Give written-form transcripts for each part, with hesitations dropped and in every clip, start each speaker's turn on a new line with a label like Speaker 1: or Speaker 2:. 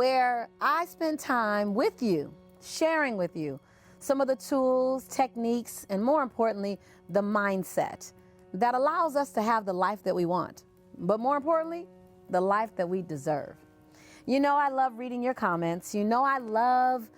Speaker 1: where I spend time with you, sharing with you some of the tools, techniques, and more importantly, the mindset that allows us to have the life that we want. But more importantly, the life that we deserve. You know, I love reading your comments. You know, I love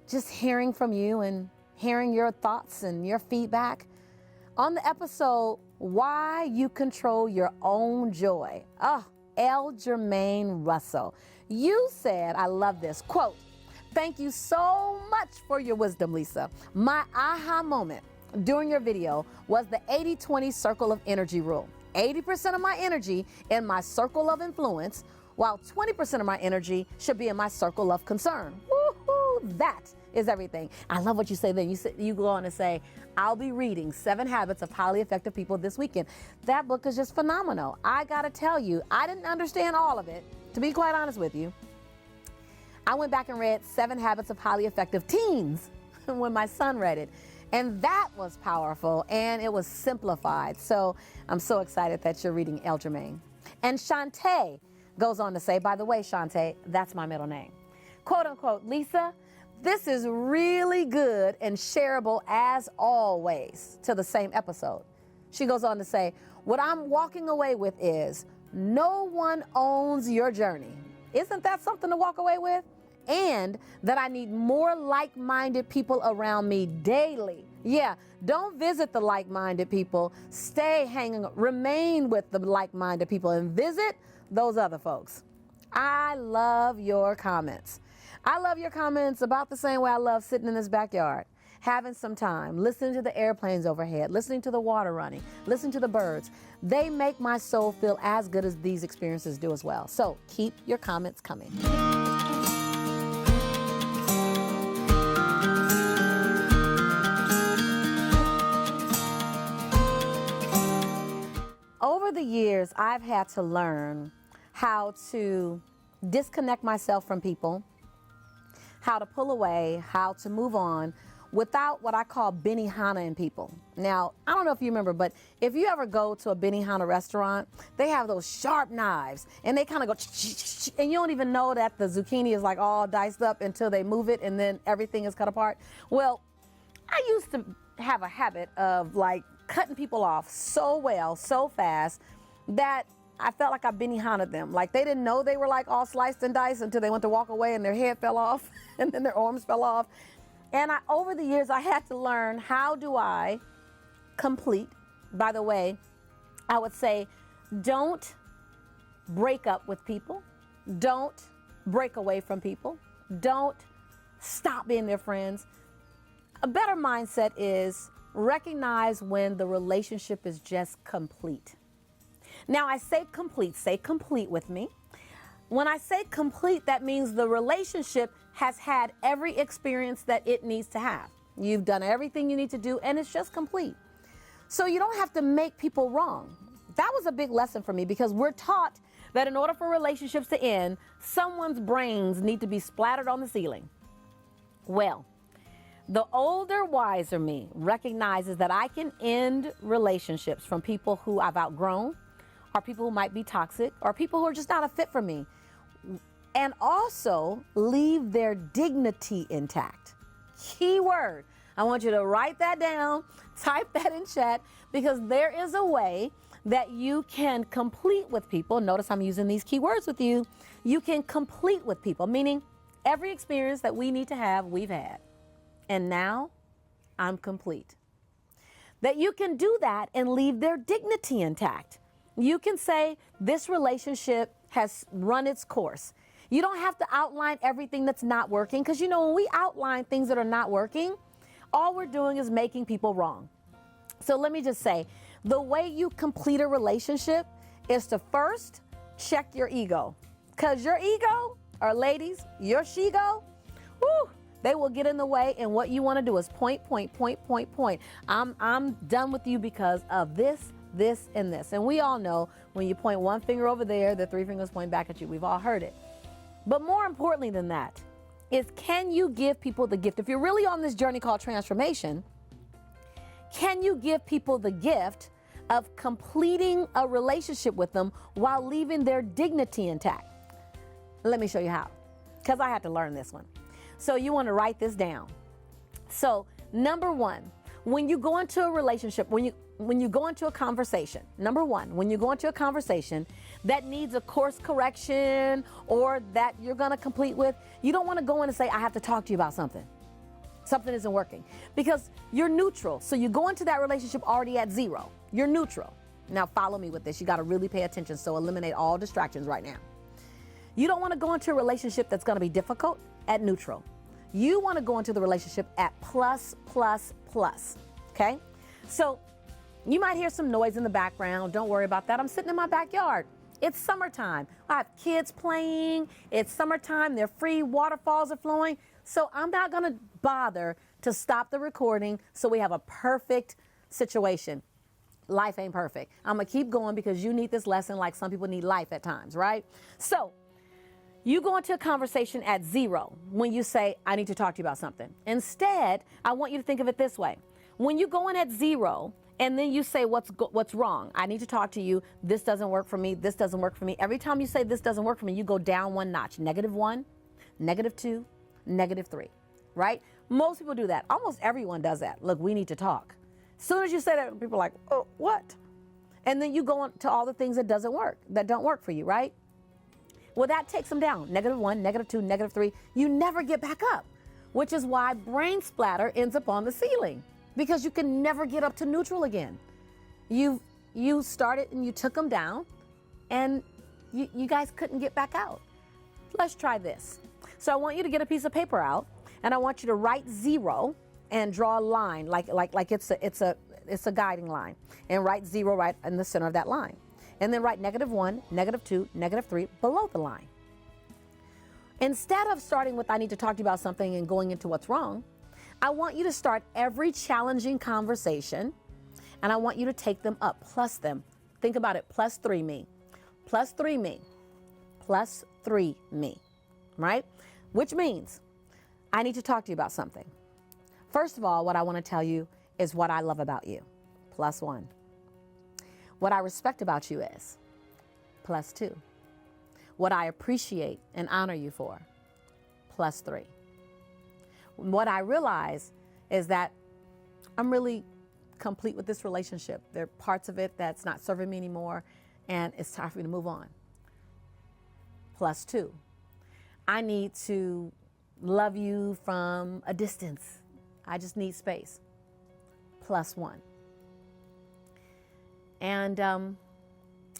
Speaker 1: just hearing from you and hearing your thoughts and your feedback. On the episode, Why You Control Your Own Joy. L. Jermaine Russell. You said, I love this, quote, "Thank you so much for your wisdom, Lisa. My aha moment during your video was the 80-20 circle of energy rule. 80% of my energy in my circle of influence, while 20% of my energy should be in my circle of concern." Woohoo! That is everything. I love what you say then. You go on to say, I'll be reading 7 Habits of Highly Effective People this weekend. That book is just phenomenal. I gotta tell you, I didn't understand all of it, to be quite honest with you. I went back and read 7 Habits of Highly Effective Teens when my son read it. And that was powerful, and it was simplified. So I'm so excited that you're reading El Jermaine. And Shantae goes on to say, by the way, Shantae, that's my middle name. Quote unquote, "Lisa, this is really good and shareable as always," to the same episode. She goes on to say, "What I'm walking away with is no one owns your journey." Isn't that something to walk away with? And that I need more like-minded people around me daily. Yeah, don't visit the like-minded people. Stay hanging, remain with the like-minded people and visit those other folks. I love your comments. I love your comments about the same way I love sitting in this backyard, having some time, listening to the airplanes overhead, listening to the water running, listening to the birds. They make my soul feel as good as these experiences do as well. So keep your comments coming. Over the years, I've had to learn how to disconnect myself from people, how to pull away, how to move on without what I call Benihana in people. Now, I don't know if you remember, but if you ever go to a Benihana restaurant, they have those sharp knives and they kind of go, and you don't even know that the zucchini is like all diced up until they move it and then everything is cut apart. Well, I used to have a habit of like cutting people off so well, so fast, that I felt like I Benihana'd them. Like they didn't know they were like all sliced and diced until they went to walk away and their head fell off and then their arms fell off. And over the years, I had to learn, how do I complete? By the way, I would say, don't break up with people. Don't break away from people. Don't stop being their friends. A better mindset is recognize when the relationship is just complete. Now, I say complete with me. When I say complete, that means the relationship has had every experience that it needs to have. You've done everything you need to do, and it's just complete. So you don't have to make people wrong. That was a big lesson for me, because we're taught that in order for relationships to end, someone's brains need to be splattered on the ceiling. Well, the older, wiser me recognizes that I can end relationships from people who I've outgrown, or people who might be toxic, or people who are just not a fit for me, and also leave their dignity intact. Key word. I want you to write that down, type that in chat, because there is a way that you can complete with people. Notice I'm using these key words with you. You can complete with people, meaning every experience that we need to have, we've had. And now I'm complete. That you can do that and leave their dignity intact. You can say this relationship has run its course. You don't have to outline everything that's not working, because you know, when we outline things that are not working, all we're doing is making people wrong. So let me just say, the way you complete a relationship is to first check your ego. Because your ego, or ladies, your she-go, whoo, they will get in the way, and what you want to do is point. I'm done with you because of this, and this. And we all know when you point one finger over there, the 3 fingers point back at you. We've all heard it. But more importantly than that is, can you give people the gift? If you're really on this journey called transformation, can you give people the gift of completing a relationship with them while leaving their dignity intact? Let me show you how. because I had to learn this one. So you want to write this down. So number one, when you go into a relationship, when you go into a conversation, number one, when you go into a conversation that needs a course correction or that you're going to complete with, you don't want to go in and say, I have to talk to you about something. Something isn't working, because you're neutral. So you go into that relationship already at zero. You're neutral. Now follow me with this. You got to really pay attention. So eliminate all distractions right now. You don't want to go into a relationship that's going to be difficult at neutral. You want to go into the relationship at plus, plus, plus. Okay? So you might hear some noise in the background. Don't worry about that. I'm sitting in my backyard. It's summertime. I have kids playing. It's summertime. They're free. Waterfalls are flowing. So I'm not going to bother to stop the recording so we have a perfect situation. Life ain't perfect. I'm going to keep going because you need this lesson like some people need life at times, right? So you go into a conversation at zero when you say, I need to talk to you about something. Instead, I want you to think of it this way. When you go in at zero and then you say, what's wrong? I need to talk to you. This doesn't work for me. This doesn't work for me. Every time you say this doesn't work for me, you go down one notch. -1, -2, -3, right? Most people do that. Almost everyone does that. Look, we need to talk. As soon as you say that, people are like, oh, what? And then you go on to all the things that don't work for you, right? Well, that takes them down. -1, -2, -3. You never get back up, which is why brain splatter ends up on the ceiling, because you can never get up to neutral again. You started and you took them down, and you guys couldn't get back out. Let's try this. So I want you to get a piece of paper out, and I want you to write zero and draw a line like it's a guiding line, and write zero right in the center of that line. And then write -1, -2, -3 below the line. Instead of starting with I need to talk to you about something and going into what's wrong, I want you to start every challenging conversation, and I want you to take them up, plus them. Think about it, +3 me, +3 me, +3 me, right? Which means I need to talk to you about something. First of all, what I want to tell you is what I love about you, +1. What I respect about you is +2. What I appreciate and honor you for, +3. What I realize is that I'm really complete with this relationship. There are parts of it that's not serving me anymore, and it's time for me to move on, +2. I need to love you from a distance. I just need space, +1. And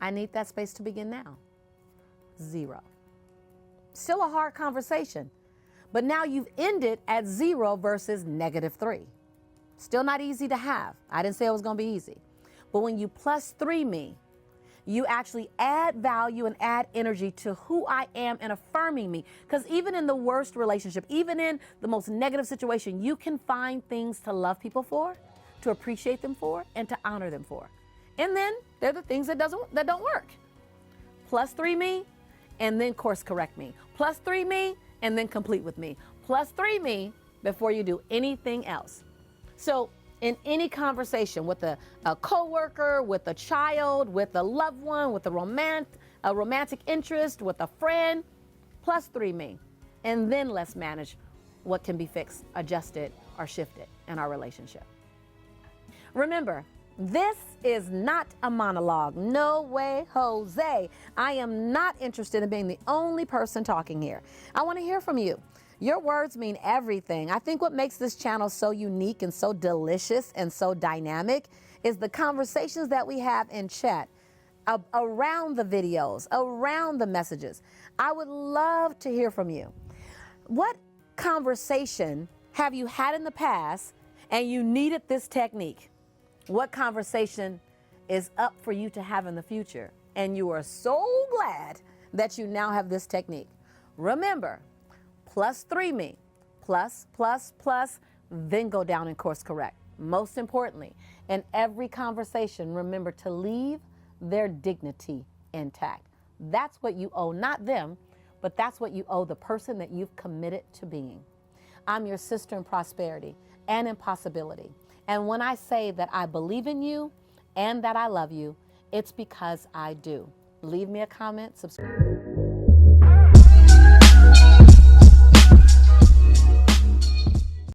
Speaker 1: I need that space to begin now, 0. Still a hard conversation, but now you've ended at 0 versus -3. Still not easy to have. I didn't say it was going to be easy. But when you +3 me, you actually add value and add energy to who I am and affirming me. Because even in the worst relationship, even in the most negative situation, you can find things to love people for, to appreciate them for, and to honor them for. And then they're the things that don't work. +3 me, and then course correct me. +3 me, and then complete with me. +3 me before you do anything else. So in any conversation with a coworker, with a child, with a loved one, with a romantic interest, with a friend, +3 me. And then let's manage what can be fixed, adjusted, or shifted in our relationship. Remember, this is not a monologue. No way, Jose. I am not interested in being the only person talking here. I want to hear from you. Your words mean everything. I think what makes this channel so unique and so delicious and so dynamic is the conversations that we have in chat around the videos, around the messages. I would love to hear from you. What conversation have you had in the past and you needed this technique? What conversation is up for you to have in the future? And you are so glad that you now have this technique. Remember, +3 me, plus, then go down and course correct. Most importantly, in every conversation, remember to leave their dignity intact. That's what you owe, not them, but that's what you owe the person that you've committed to being. I'm your sister in prosperity and in possibility. And when I say that I believe in you and that I love you, it's because I do. Leave me a comment, subscribe.